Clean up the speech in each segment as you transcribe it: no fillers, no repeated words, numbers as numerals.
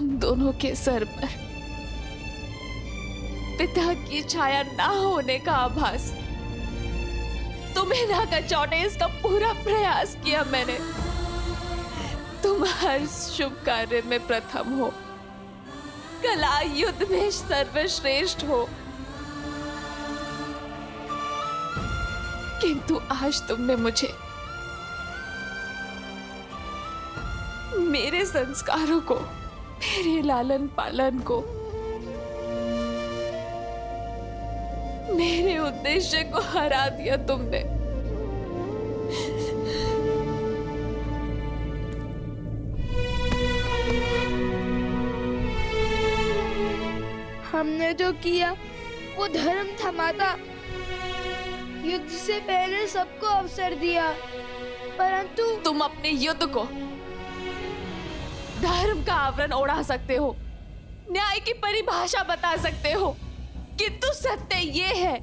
तुम दोनों के सर पर पिता की छाया ना होने का आभास तुम्हें ना कचौटे इसका पूरा प्रयास किया मैंने। तुम हर शुभ कार्य में प्रथम हो, कला युद्ध में सर्वश्रेष्ठ हो, किंतु आज तुमने मुझे मेरे संस्कारों को, मेरे लालन पालन को, मेरे उद्देश्य को हरा दिया तुमने। हमने जो किया वो धर्म था माता। युद्ध से पहले सबको अवसर दिया, परंतु तुम अपने युद्ध को धर्म का आवरण ओढ़ा सकते हो, न्याय की परिभाषा बता सकते हो, किंतु सत्य ये है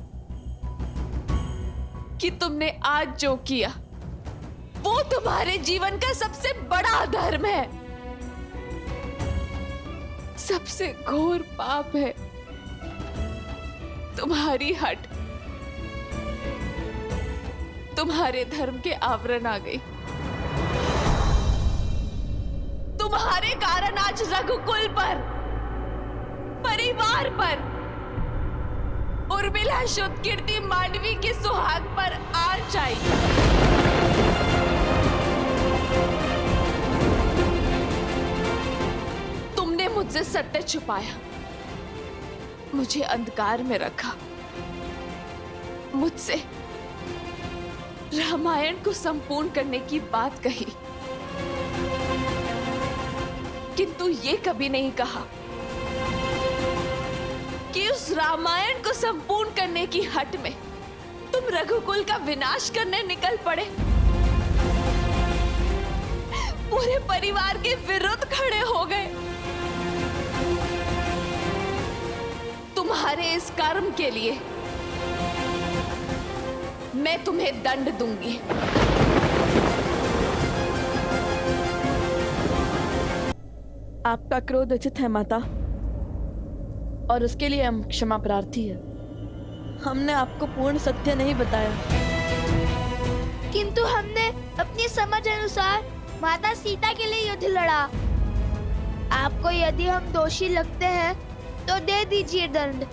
कि तुमने आज जो किया वो तुम्हारे जीवन का सबसे बड़ा धर्म है, सबसे घोर पाप है। तुम्हारी हट तुम्हारे धर्म के आवरण आ गई। तुम्हारे कारण आज रघुकुल पर, परिवार पर, उर्मिला शुद्ध कीर्ति मांडवी के सुहाग पर आँच आई। तुमने मुझसे सत्य छुपाया, मुझे अंधकार में रखा, मुझसे रामायण को संपूर्ण करने की बात कही, किंतु ये कभी नहीं कहा कि उस रामायण को संपूर्ण करने की हट में तुम रघुकुल का विनाश करने निकल पड़े, पूरे परिवार के विरुद्ध खड़े हो गए। तुम्हारे इस कर्म के लिए मैं तुम्हें दंड दूंगी। आपका क्रोध उचित है माता, और उसके लिए हम क्षमा प्रार्थी है। हमने आपको पूर्ण सत्य नहीं बताया, किंतु हमने अपनी समझ अनुसार माता सीता के लिए युद्ध लड़ा। आपको यदि हम दोषी लगते हैं तो दे दीजिए दंड,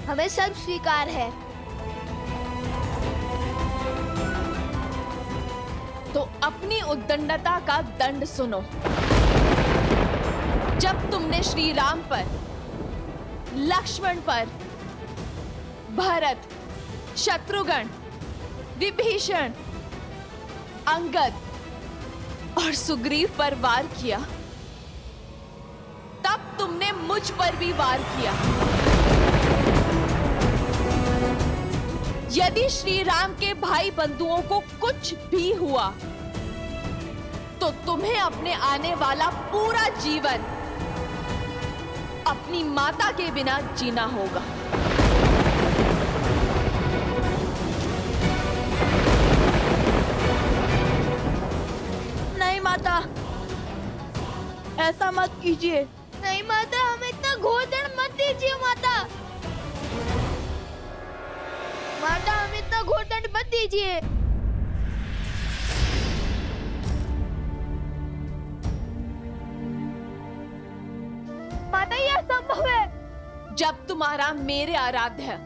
हमें सब स्वीकार है। तो अपनी उद्दंडता का दंड सुनो। जब तुमने श्री राम पर, लक्ष्मण पर, भरत, शत्रुघ्न, विभीषण, अंगद और सुग्रीव पर वार किया, तब तुमने मुझ पर भी वार किया। यदि श्री राम के भाई बंधुओं को कुछ भी हुआ तो तुम्हें अपने आने वाला पूरा जीवन अपनी माता के बिना जीना होगा। नहीं माता, ऐसा मत कीजिए। नहीं माता, हमें इतना घोर दंड मत दीजिए माता। माता, हमें इतना घोर दंड मत दीजिए। माता, यह असंभव है। जब तुम्हारा मेरे आराध्य,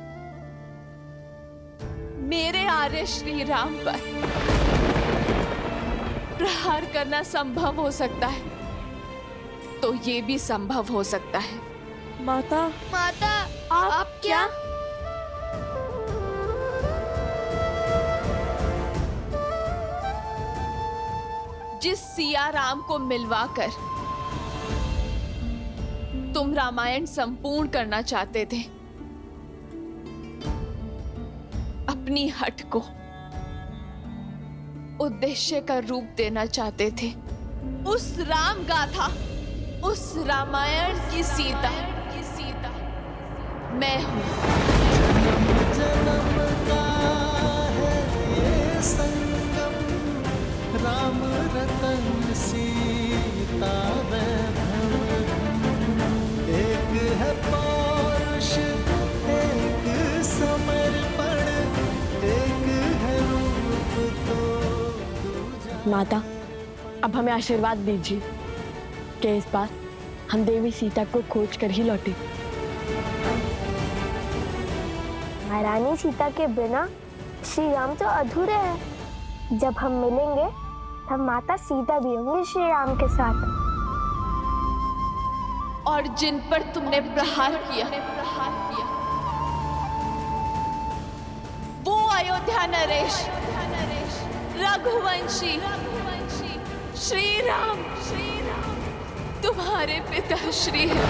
मेरे आर्य श्री राम पर प्रहार करना संभव हो सकता है तो ये भी संभव हो सकता है। माता, माता, आप क्या? जिस सिया राम को मिलवाकर तुम रामायण संपूर्ण करना चाहते थे, अपनी हट को उद्देश्य का रूप देना चाहते थे, उस राम गाथा, उस रामायण की सीता मैं हूं। जन्म का है ये संगम, राम रतन सीता वैभव। माता, अब हमें आशीर्वाद दीजिए कि इस बार हम देवी सीता को खोज कर ही लौटे। महारानी सीता के बिना श्री राम तो अधूरे हैं। जब हम मिलेंगे तब माता सीता भी होंगी श्री राम के साथ। और जिन पर तुमने प्रहार किया वो अयोध्या नरेश, रघुवंशी श्री राम तुम्हारे पिता श्री हैं।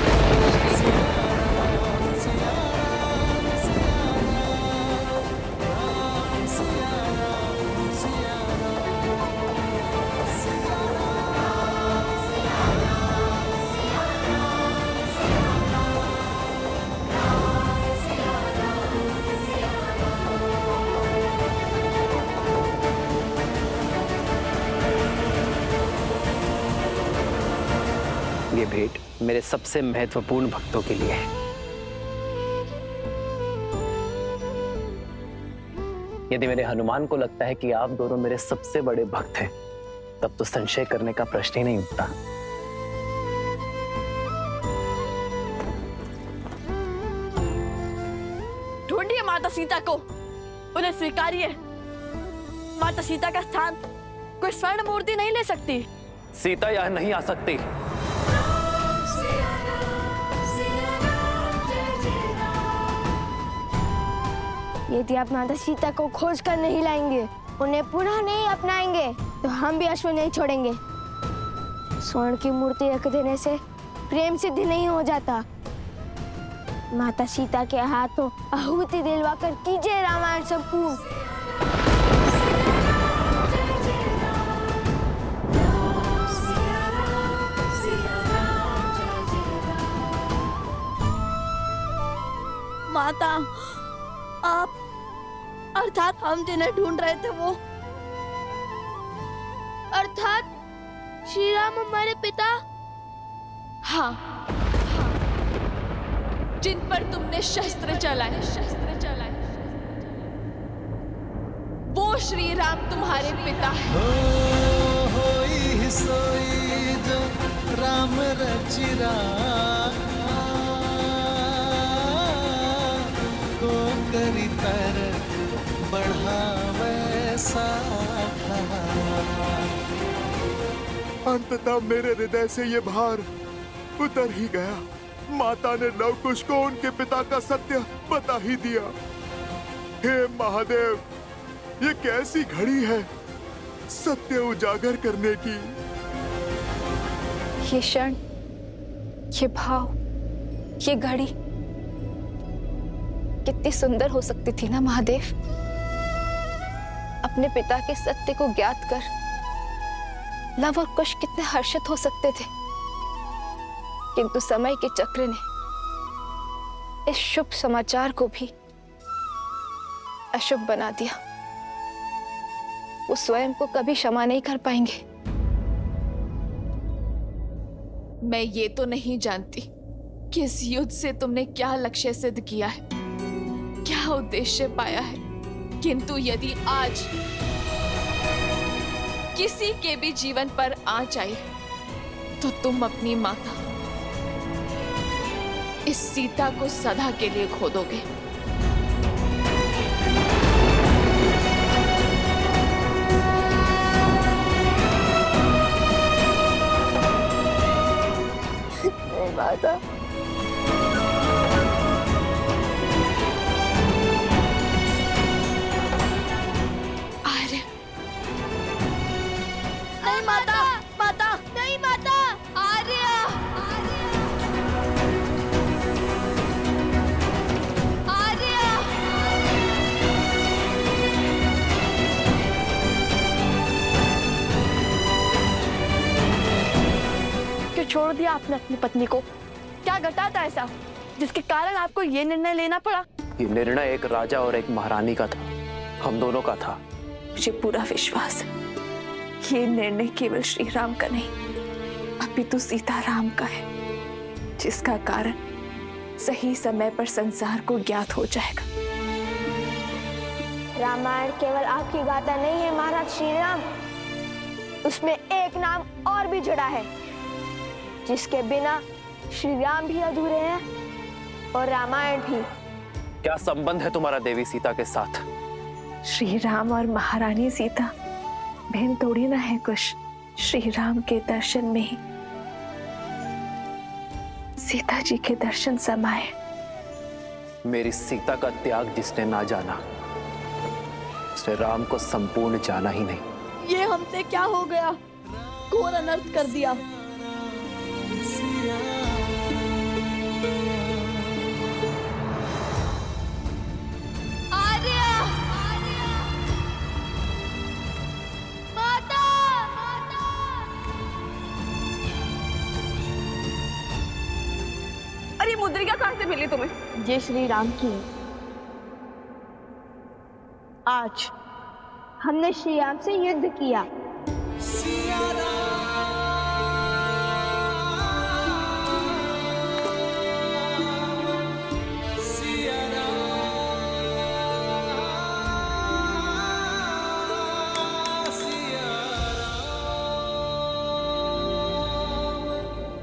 ये भेंट मेरे सबसे महत्वपूर्ण भक्तों के लिए है। यदि मेरे हनुमान को लगता है कि आप दोनों मेरे सबसे बड़े भक्त हैं, तब तो संशय करने का प्रश्न ही नहीं उठता। ढूंढिए माता सीता को, उन्हें स्वीकारिए। माता सीता का स्थान कोई स्वर्ण मूर्ति नहीं ले सकती। सीता यहां नहीं आ सकती। यदि आप माता सीता को खोज कर नहीं लाएंगे, उन्हें पुनः नहीं अपनाएंगे, तो हम भी अश्व नहीं छोड़ेंगे। स्वर्ण की मूर्ति रख देने से प्रेम सिद्ध नहीं हो जाता। माता सीता के हाथों आहुति दिलवा कर कीजिए रामायण संपूर्ण। माता, आप अर्थात हम जिन्हें ढूंढ रहे थे वो, अर्थात श्री राम हमारे पिता। हाँ, जिन पर तुमने शस्त्र चलाए वो श्री राम तुम्हारे पिता है। होई सोई जो राम रचिरा को करी तर बढ़ावे साखा। अंततः मेरे हृदय से ये भार उतर ही गया। माता ने लवकुश को उनके पिता का सत्य बता ही दिया। हे महादेव, ये कैसी घड़ी है सत्य उजागर करने की। ये क्षण, ये भाव, ये घड़ी कितनी सुंदर हो सकती थी ना महादेव। अपने पिता के सत्य को ज्ञात कर लव और कुश कितने हर्षित हो सकते थे, किंतु समय के चक्र ने इस शुभ समाचार को भी अशुभ बना दिया। वो स्वयं को कभी क्षमा नहीं कर पाएंगे। मैं ये तो नहीं जानती कि इस युद्ध से तुमने क्या लक्ष्य सिद्ध किया है, क्या उद्देश्य पाया है, किंतु यदि आज किसी के भी जीवन पर आँच आई तो तुम अपनी माता इस सीता को सदा के लिए खो दोगे। माता, आर्य, नहीं माता, माता, नहीं माता, आर्य, आर्य, क्यों छोड़ दिया आपने अपनी पत्नी को? क्या घटा था ऐसा जिसके कारण आपको ये निर्णय लेना पड़ा? ये निर्णय एक राजा और एक महारानी का था, हम दोनों का था। मुझे पूरा विश्वास है ये निर्णय केवल श्री राम का नहीं, अपितु सीता राम का है, जिसका कारण सही समय पर संसार को ज्ञात हो जाएगा। रामायण केवल आपकी गाथा नहीं है महाराज श्री राम, उसमें एक नाम और भी जुड़ा है, जिसके बिना श्री राम भी अधूरे हैं और रामायण भी। क्या संबंध है तुम्हारा देवी सीता के साथ? श्री राम और महारानी सीता बहन थोड़ी ना है कुछ। श्री राम के दर्शन में ही सीता जी के दर्शन समाये। मेरी सीता का त्याग जिसने ना जाना, उसने राम को संपूर्ण जाना ही नहीं। ये हमसे क्या हो गया? घोर अनर्थ कर दिया। अरे मुद्रिका कहां से मिली तुम्हें? ये श्री राम की है। आज हमने श्री राम से युद्ध किया।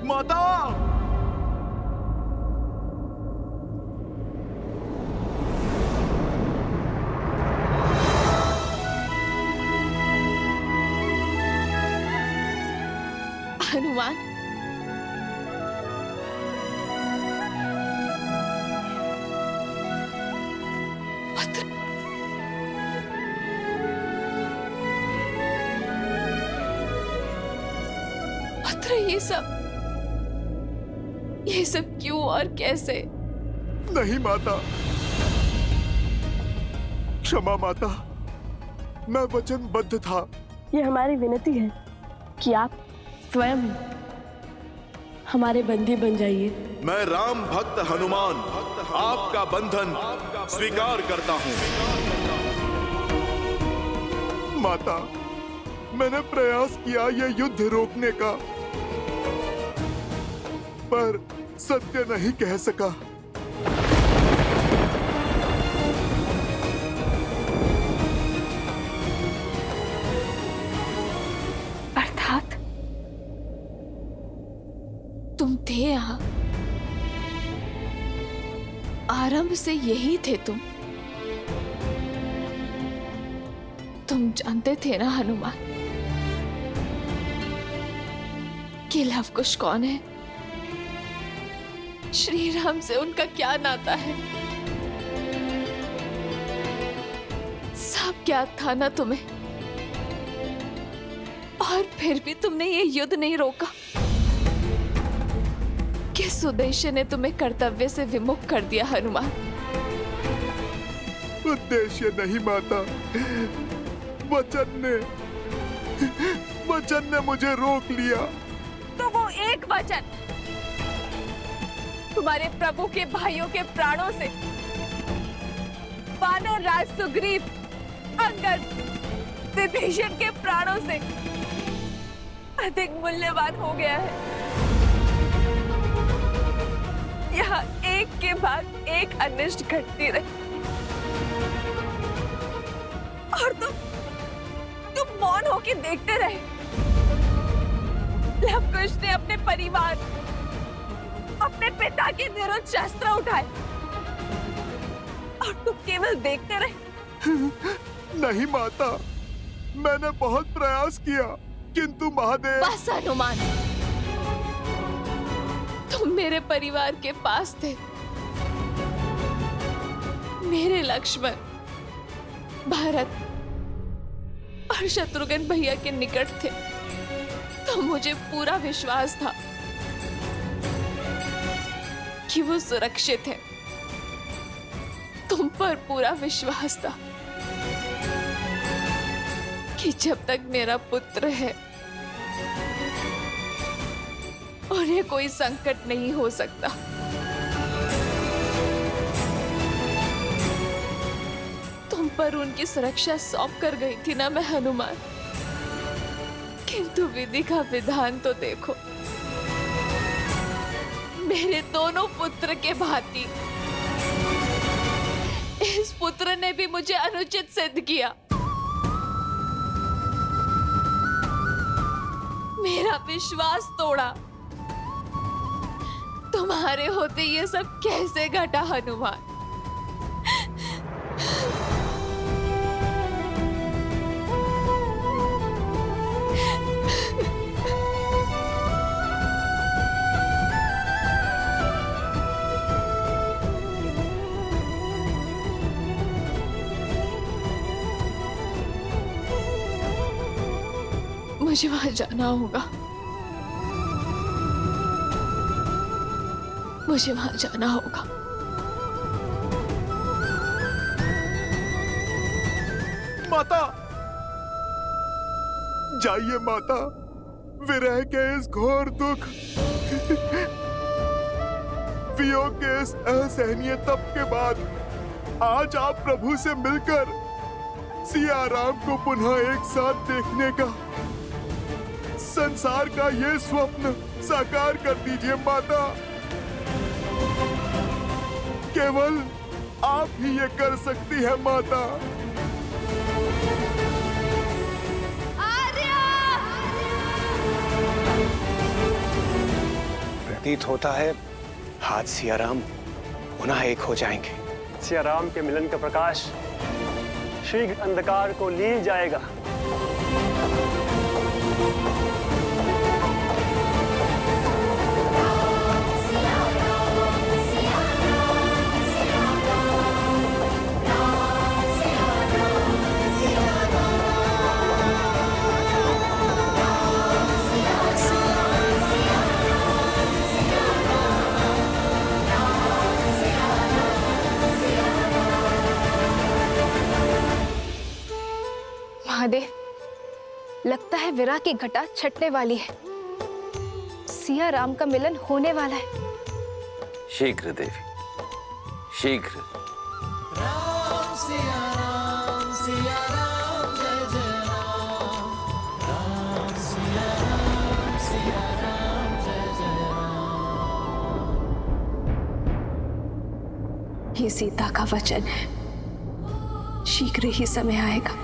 माता, हनुमान, पुत्र, पुत्र, ये सब क्यों और कैसे? नहीं माता, क्षमा माता, मैं वचनबद्ध था। ये हमारी विनती है कि आप स्वयं हमारे बंदी बन जाइए। मैं राम भक्त हनुमान आपका बंधन स्वीकार करता हूँ। माता, मैंने प्रयास किया ये युद्ध रोकने का, पर सत्य नहीं कह सका। अर्थात तुम थे यहाँ, आरंभ से यही थे तुम जानते थे ना हनुमान कि लव कुश कौन है? श्री राम से उनका क्या नाता है? सब ज्ञात था ना तुम्हें, और फिर भी तुमने ये युद्ध नहीं रोका। किस उद्देश्य ने तुम्हें कर्तव्य से विमुख कर दिया हनुमान? उद्देश्य नहीं माता, वचन ने मुझे रोक लिया। तो वो एक वचन तुम्हारे प्रभु के भाइयों के प्राणों से, वानर राज सुग्रीव, अंगद, विभीषण के प्राणों से अधिक मूल्यवान हो गया है। यहाँ एक के बाद एक अनिष्ट घटती रही, और तुम मौन होकर देखते रहे। लव कुश ने अपने परिवार, अपने पिता के विरुद्ध शस्त्र उठाए, और तुम केवल देखते रहे। नहीं माता, मैंने बहुत प्रयास किया, किंतु महादेव। बस हनुमान, तुम मेरे परिवार के पास थे, मेरे लक्ष्मण, भरत और शत्रुघ्न भैया के निकट थे, तो मुझे पूरा विश्वास था कि वो सुरक्षित है। तुम पर पूरा विश्वास था कि जब तक मेरा पुत्र है उन्हें कोई संकट नहीं हो सकता। तुम पर उनकी सुरक्षा सौंप कर गई थी ना मैं हनुमान, किंतु विधि का विधान तो देखो। मेरे दोनों पुत्र के भांति इस पुत्र ने भी मुझे अनुचित सिद्ध किया। मेरा विश्वास तोड़ा। तुम्हारे होते ये सब कैसे घटा हनुमान? मुझे वहां जाना होगा, मुझे वहां जाना होगा। माता, जाइए माता, विरह के इस घोर दुख, वियोग के इस असहनीय तप के बाद आज आप प्रभु से मिलकर सिया राम को पुनः एक साथ देखने का, संसार का ये स्वप्न साकार कर दीजिए माता। केवल आप ही ये कर सकती है माता। प्रतीत होता है हाथ सियाराम पुनः एक हो जाएंगे। सियाराम के मिलन का प्रकाश शीघ्र अंधकार को लील जाएगा। महादेव, लगता है विरह की घटा छटने वाली है। सिया राम का मिलन होने वाला है। शीघ्र देवी, शीघ्र। राम सिया राम जय जय राम, राम सिया राम जय जय राम। ये सीता का वचन है, शीघ्र ही समय आएगा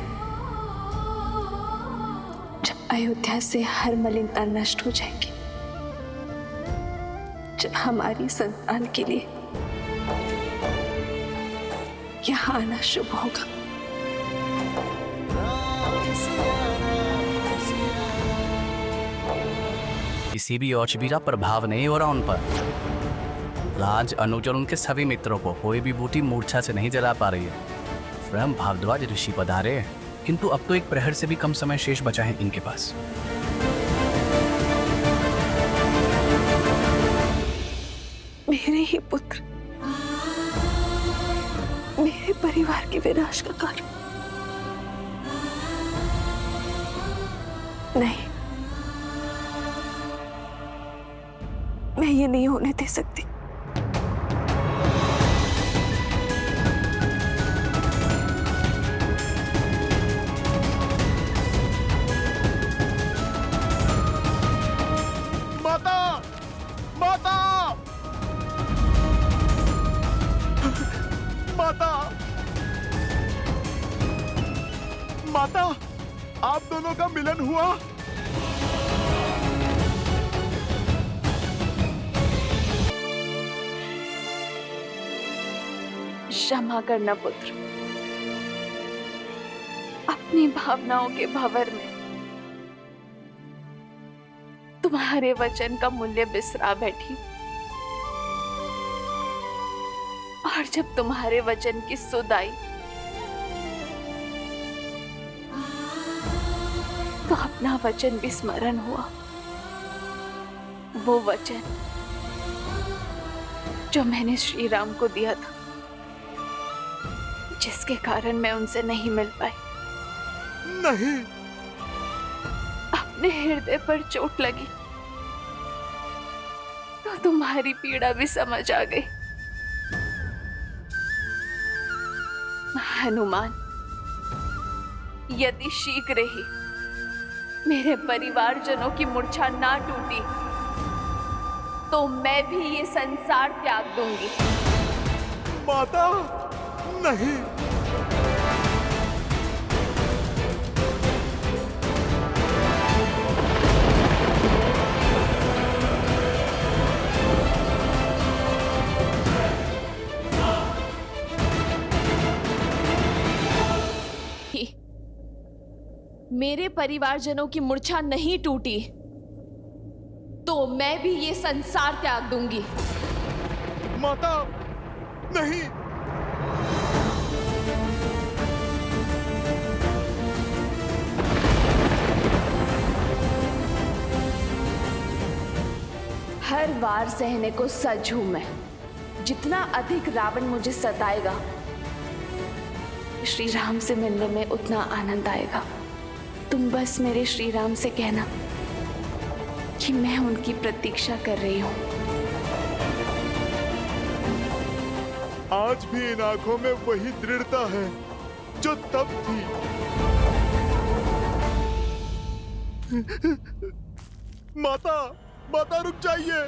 अयोध्या से हर मलिनता नष्ट हो जाएगी, जब हमारी संतान के लिए यहाँ आना शुभ होगा। किसी भी औषधि का प्रभाव नहीं हो रहा उन पर। राज अनुज और उनके सभी मित्रों को कोई भी बूटी मूर्छा से नहीं जला पा रही है। स्वयं भारद्वाज ऋषि पधारे, किंतु अब तो एक प्रहर से भी कम समय शेष बचा है इनके पास। मेरे ही पुत्र मेरे परिवार के विनाश का कारण। नहीं, मैं ये नहीं होने दे सकती। माता, आप दोनों का मिलन हुआ। क्षमा करना पुत्र, अपनी भावनाओं के भंवर में तुम्हारे वचन का मूल्य बिसरा बैठी। और जब तुम्हारे वचन की सुध आई तो अपना वचन भी स्मरण हुआ। वो वचन जो मैंने श्री राम को दिया था, जिसके कारण मैं उनसे नहीं मिल पाई। नहीं, अपने हृदय पर चोट लगी तो तुम्हारी पीड़ा भी समझ आ गई। हनुमान, यदि शीघ्र ही मेरे परिवारजनों की मूर्छा ना टूटी तो मैं भी ये संसार त्याग दूंगी। माता, नहीं। मेरे परिवारजनों की मूर्छा नहीं टूटी तो मैं भी ये संसार त्याग दूंगी। माता, नहीं। हर वार सहने को सज हूं मैं। जितना अधिक रावण मुझे सताएगा, श्री राम से मिलने में उतना आनंद आएगा। तुम बस मेरे श्री राम से कहना कि मैं उनकी प्रतीक्षा कर रही हूं। आज भी इन आंखों में वही दृढ़ता है जो तब थी। माता, माता रुक जाइए।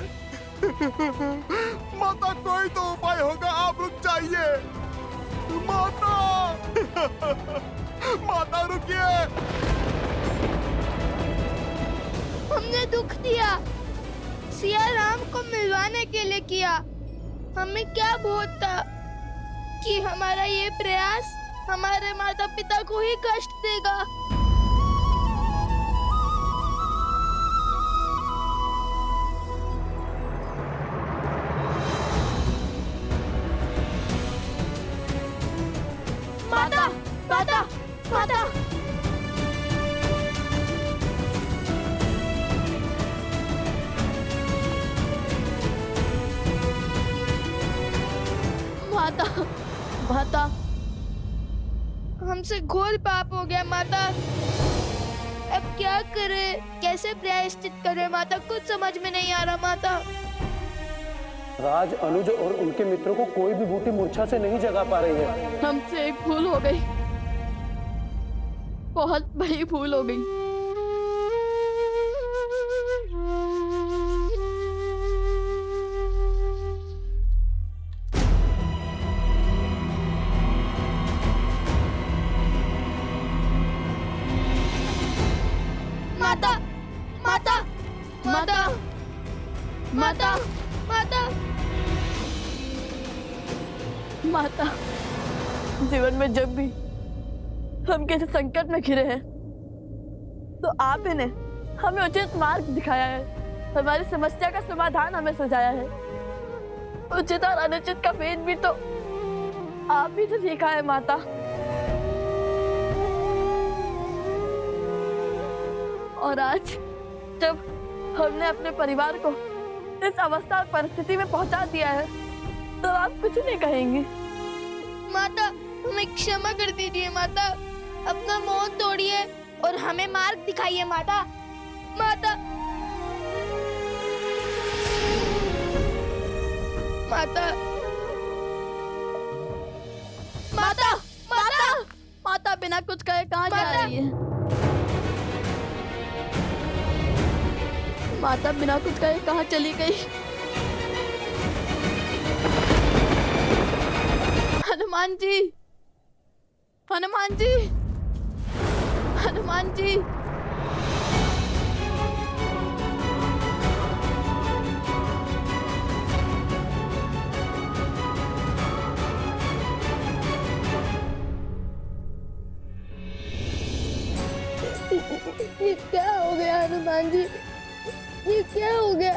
माता, कोई तो उपाय होगा, आप रुक जाइए। माता, माता रुकिए। हमने दुख दिया, सिया राम को मिलवाने के लिए किया। हमें क्या बोध था कि हमारा ये प्रयास हमारे माता पिता को ही कष्ट देगा। माता, माता, माता। माता, माता, हमसे घोर पाप हो गया माता। अब क्या करें, कैसे प्रायश्चित करें माता, कुछ समझ में नहीं आ रहा माता। राज, अनुज और उनके मित्रों को कोई भी बूटी मूर्छा से नहीं जगा पा रही है। हमसे एक भूल हो गई, बहुत बड़ी भूल हो गई। माता, माता, माता, माता, माता। माता, जीवन में जब भी हम किसी संकट में घिरे हैं तो आप ही ने हमें उचित मार्ग दिखाया है, हमारी समस्या का समाधान हमें सुझाया है। उचित और अनुचित का भेद भी तो आप ही से सीखा है माता। और आज जब हमने अपने परिवार को इस अवस्था और परिस्थिति में पहुंचा दिया है तो आप कुछ नहीं कहेंगी। माता, हमें क्षमा कर दीजिए माता। अपना मोह तोड़िए और हमें मार्ग दिखाइए माता। माता, माता, माता, माता, माता बिना कुछ कहे कहाँ जा रही है? माता बिना कुछ कहे कहाँ चली गई? हनुमान जी, हनुमान जी, हनुमान जी। ये क्या हो गया हनुमान जी? ये क्या हो गया?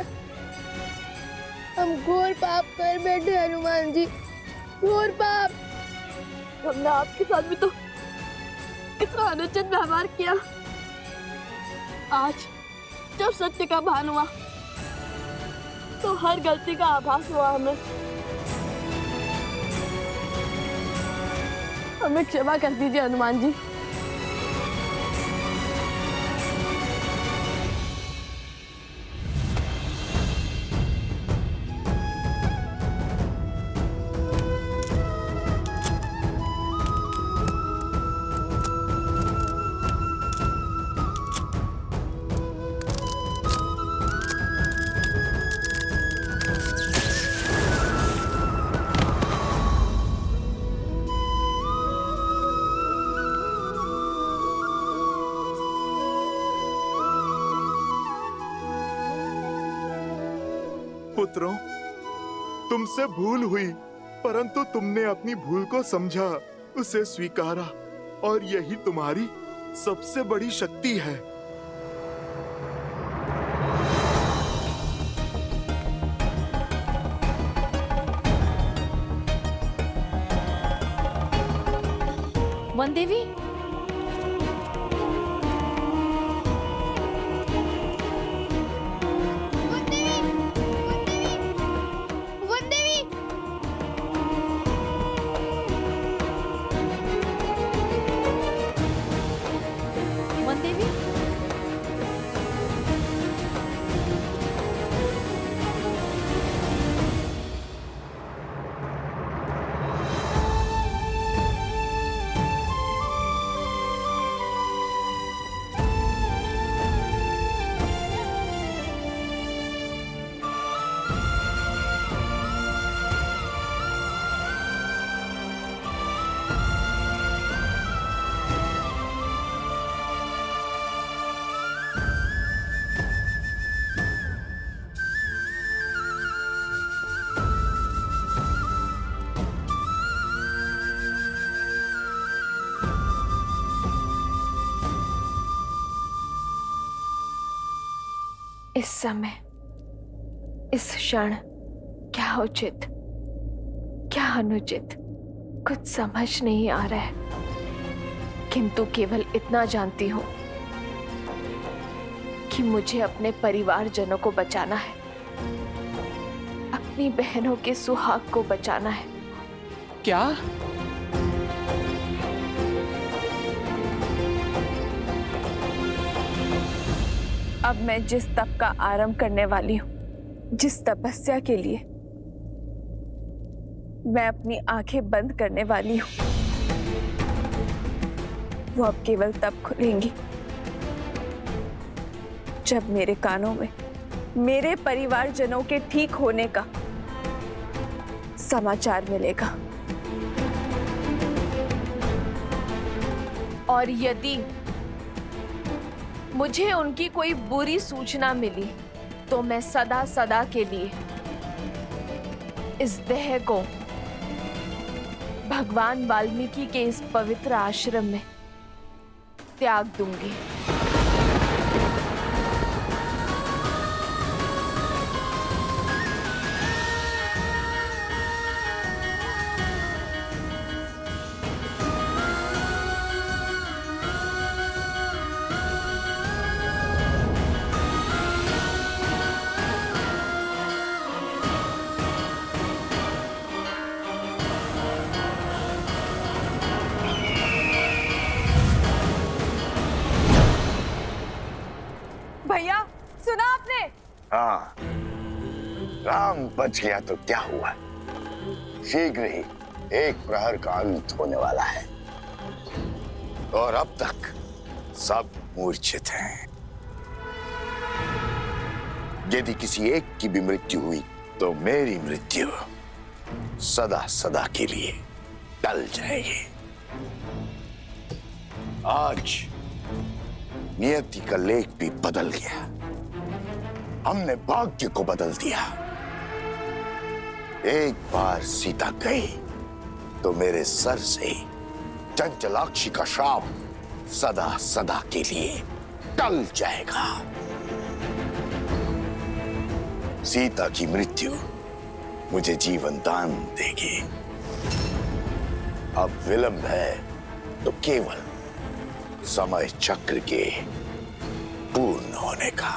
हम घोर पाप कर बैठे हनुमान जी, घोर पाप। हमने आपके साथ भी तो कितना अनुचित व्यवहार किया। आज जब सत्य का भान हुआ तो हर गलती का आभास हुआ हमें। हमें क्षमा कर दीजिए हनुमान जी। पुत्रों, तुमसे भूल हुई, परंतु तुमने अपनी भूल को समझा, उसे स्वीकारा और यही तुम्हारी सबसे बड़ी शक्ति है। वन देवी, वन देवी, वन देवी, इस समय, इस क्षण क्या उचित, क्या अनुचित, कुछ समझ नहीं आ रहा है। किंतु केवल इतना जानती हूं कि मुझे अपने परिवारजनों को बचाना है, अपनी बहनों के सुहाग को बचाना है। क्या? अब मैं जिस तप का आरंभ करने वाली हूं, जिस तपस्या के लिए मैं अपनी आंखें बंद करने वाली हूं, वो अब केवल तब खुलेंगी जब मेरे कानों में मेरे परिवारजनों के ठीक होने का समाचार मिलेगा। और यदि मुझे उनकी कोई बुरी सूचना मिली तो मैं सदा सदा के लिए इस देह को भगवान वाल्मीकि के इस पवित्र आश्रम में त्याग दूंगी। भैया, सुना आपने? हाँ, राम बच गया तो क्या हुआ? शीघ्र ही एक प्रहर का अंत होने वाला है और अब तक सब मूर्छित हैं। यदि किसी एक की भी मृत्यु हुई तो मेरी मृत्यु सदा सदा के लिए टल जाएगी। आज नियति का लेख भी बदल गया। हमने भाग्य को बदल दिया। एक बार सीता गई तो मेरे सर से चंचलाक्षी का श्राप सदा सदा के लिए टल जाएगा। सीता की मृत्यु मुझे जीवन दान देगी। अब विलंब है तो केवल समय चक्र के पूर्ण होने का।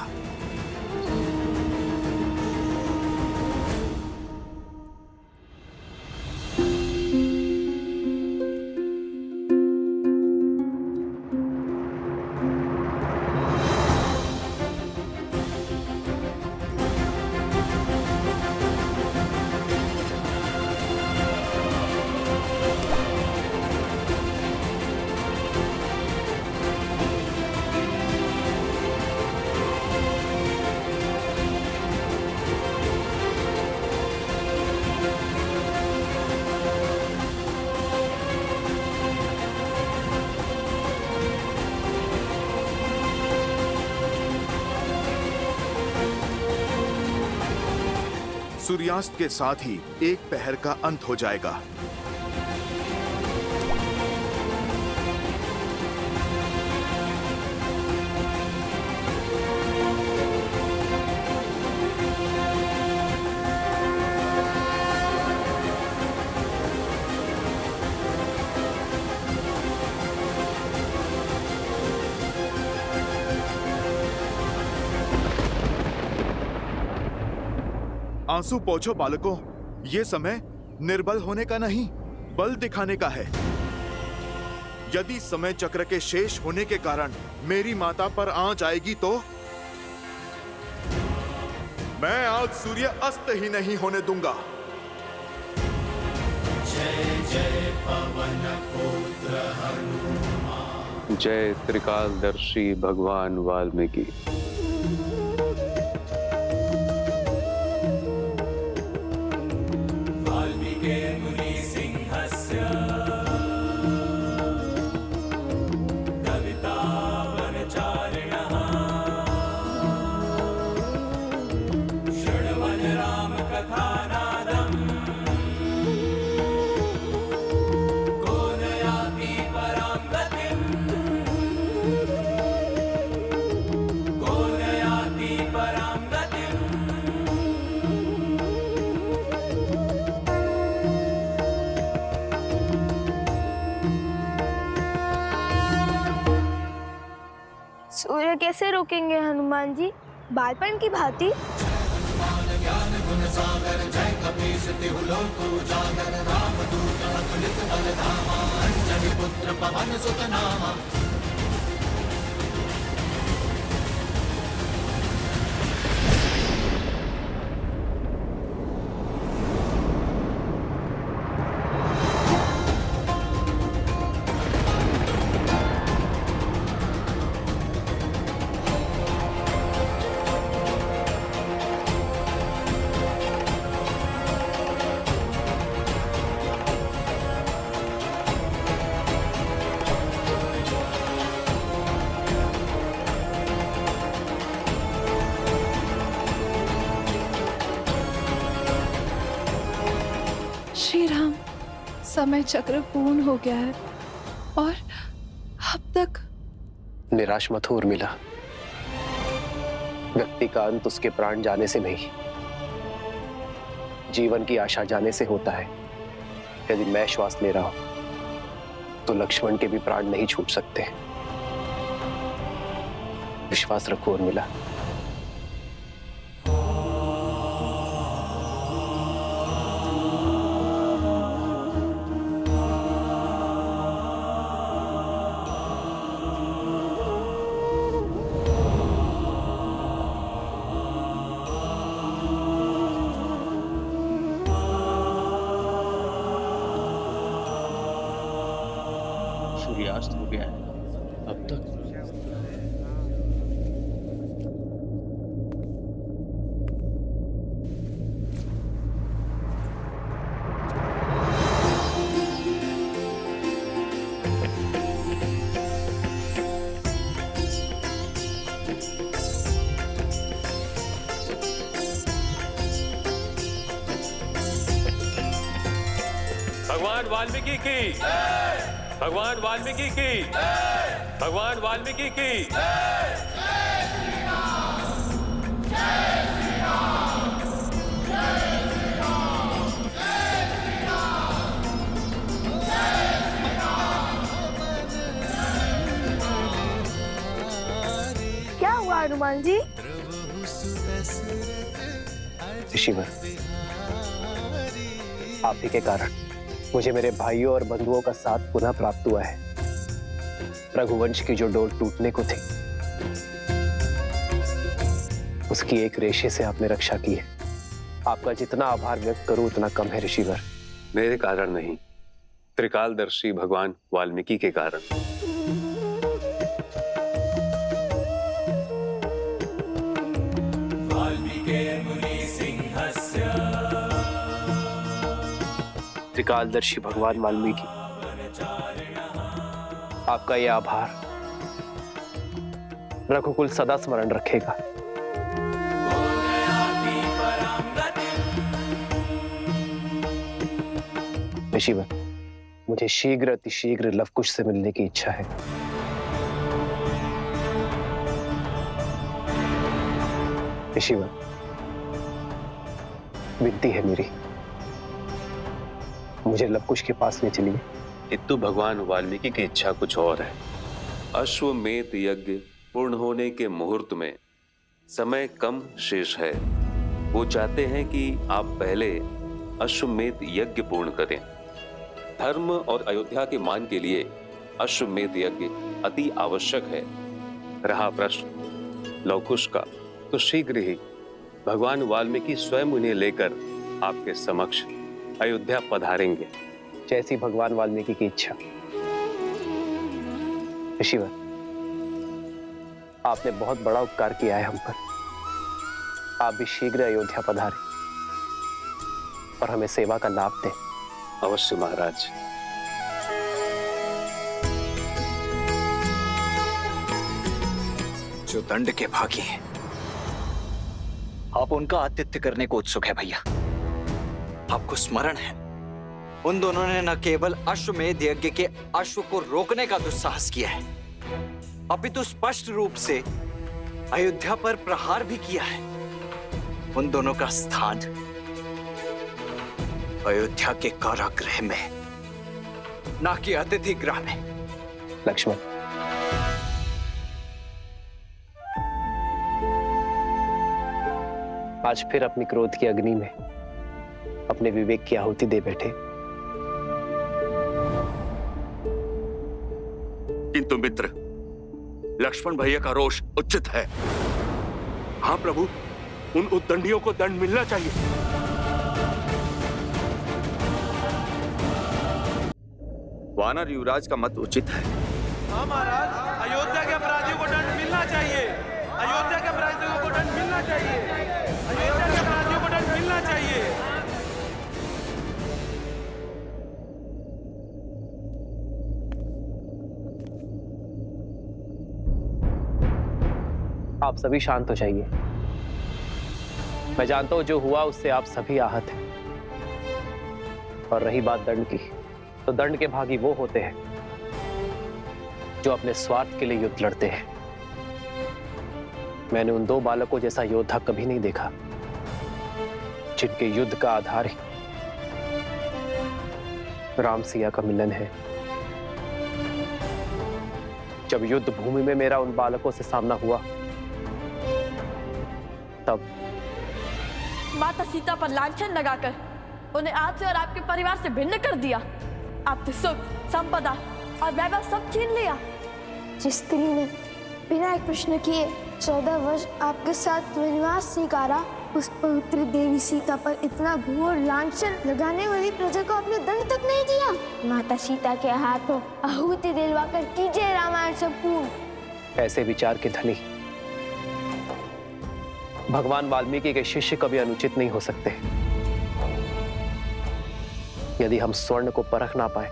सूर्यास्त के साथ ही एक पहर का अंत हो जाएगा। आंसू पोंछो बालकों, ये समय निर्बल होने का नहीं, बल दिखाने का है। यदि समय चक्र के शेष होने के कारण मेरी माता पर आंच आएगी तो मैं आज सूर्य अस्त ही नहीं होने दूंगा। जय जय पवन पुत्र हनुमान। जय त्रिकालदर्शी भगवान वाल्मीकि। वाल्मीकि मुनि सिंहस्य कविता वनचारिणः शृण्वन् राम कथानादम् को न याति परां गतिम् को न याति परां गतिम्। सूर्य कैसे रोकेंगे हनुमान जी, बालपन की भांति? श्री राम, समय चक्र पूर्ण हो गया है और अब तक। निराश मत हो उर्मिला, व्यक्ति का अंत उसके प्राण जाने से नहीं, जीवन की आशा जाने से होता है। यदि मैं श्वास ले रहा हूं तो लक्ष्मण के भी प्राण नहीं छूट सकते। विश्वास रखो उर्मिला। सूर्यास्त हो गया है अब तक। भगवान वाल्मीकि की, भगवान वाल्मीकि की, भगवान वाल्मीकि की। क्या हुआ हनुमान जी? ऋषिवर, आप ही के कारण मुझे मेरे भाइयों और बंधुओं का साथ पुनः प्राप्त हुआ है। रघुवंश की जो डोर टूटने को थी, उसकी एक रेशे से आपने रक्षा की है। आपका जितना आभार व्यक्त करूं उतना कम है ऋषिवर। मेरे कारण नहीं, त्रिकालदर्शी भगवान वाल्मीकि के कारण। त्रिकालदर्शी भगवान वाल्मीकि, आपका यह आभार रघुकुल सदा स्मरण रखेगा। ऋषिवर, मुझे शीघ्र अतिशीघ्र लवकुश से मिलने की इच्छा है। ऋषिवर, विनती है मेरी, मुझे लवकुश के पास ले चलिए। किंतु भगवान वाल्मीकि की इच्छा कुछ और है। अश्वमेध यज्ञ पूर्ण होने के मुहूर्त में समय कम शेष है। वो चाहते हैं कि आप पहले अश्वमेध यज्ञ पूर्ण करें। धर्म और अयोध्या के मान के लिए अश्वमेध यज्ञ अति आवश्यक है। रहा प्रश्न लवकुश का, तो शीघ्र ही भगवान वाल्मीकि स्वयं उन्हें लेकर आपके समक्ष अयोध्या पधारेंगे। जैसी भगवान वाल्मीकि की इच्छा। ऋषिवर, आपने बहुत बड़ा उपकार किया है हम पर। आप भी शीघ्र अयोध्या पधारें और हमें सेवा का लाभ दें। अवश्य महाराज। जो दंड के भागी हैं, आप उनका आतिथ्य करने को उत्सुक है भैया। आपको स्मरण है, उन दोनों ने न केवल अश्वमेध यज्ञ के अश्व को रोकने का दुस्साहस किया है, अपितु स्पष्ट रूप से अयोध्या पर प्रहार भी किया है। उन दोनों का स्थान अयोध्या के कारागृह में, ना कि अतिथि गृह में। लक्ष्मण, आज फिर अपनी क्रोध की अग्नि में अपने विवेक की आहुति दे बैठे। किंतु मित्र, लक्ष्मण भैया का रोष उचित है। हाँ प्रभु, उन उद्दंडियों को दंड मिलना चाहिए। वानर युवराज का मत उचित है। हाँ महाराज, अयोध्या के अपराधियों को दंड मिलना चाहिए। अयोध्या के अपराधियों को दंड मिलना चाहिए। अयोध्या के अपराधियों को दंड मिलना चाहिए। आप सभी शांत हो जाइए। मैं जानता हूं जो हुआ उससे आप सभी आहत हैं। और रही बात दंड की, तो दंड के भागी वो होते हैं जो अपने स्वार्थ के लिए युद्ध लड़ते हैं। मैंने उन दो बालकों जैसा योद्धा कभी नहीं देखा जिनके युद्ध का आधार ही राम सिया का मिलन है। जब युद्ध भूमि में मेरा उन बालकों से सामना हुआ, तब माता सीता पर लांछन लगाकर उन्हें आपसे और आपके परिवार से भिन्न कर दिया। आपने सुख, संपदा और वैभव सब छीन लिया। जिस स्त्री ने बिना एक प्रश्न किए 14 वर्ष आपके साथ वनवास स्वीकारा, उस पवित्र देवी सीता पर इतना घोर लांछन लगाने वाली प्रजा को आपने दंड तक नहीं दिया। माता सीता के हाथों आहुति दिलवाकर कीजिए रामायण संपूर्ण। ऐसे विचार के धनी भगवान वाल्मीकि के शिष्य कभी अनुचित नहीं हो सकते। यदि हम स्वर्ण को परख ना पाए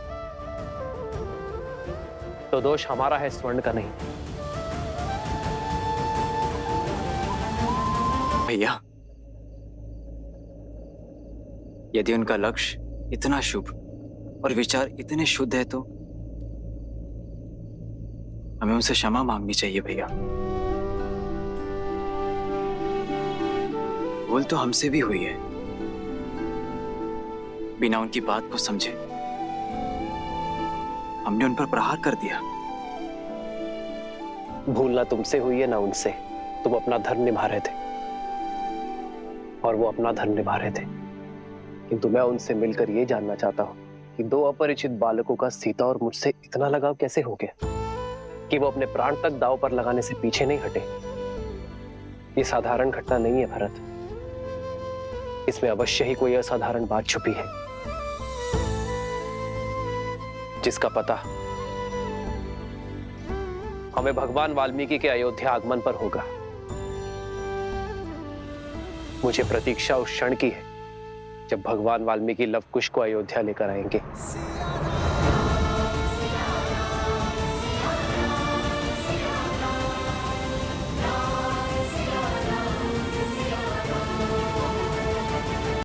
तो दोष हमारा है, स्वर्ण का नहीं। भैया, यदि उनका लक्ष्य इतना शुभ और विचार इतने शुद्ध है, तो हमें उनसे क्षमा मांगनी चाहिए भैया। भूल तो हमसे भी हुई है, बिना उनकी बात को समझे हमने उन पर प्रहार कर दिया। भूल ना तुमसे हुई है ना उनसे। तुम अपना धर्म निभा रहे थे और वो अपना धर्म निभा रहे थे। किंतु मैं उनसे मिलकर ये जानना चाहता हूं कि दो अपरिचित बालकों का सीता और मुझसे इतना लगाव कैसे हो गया कि वो अपने प्राण तक दांव पर लगाने से पीछे नहीं हटे। ये साधारण घटना नहीं है भरत, इसमें अवश्य ही कोई असाधारण बात छुपी है जिसका पता हमें भगवान वाल्मीकि के अयोध्या आगमन पर होगा। मुझे प्रतीक्षा उस क्षण की है जब भगवान वाल्मीकि लव कुश को अयोध्या लेकर आएंगे।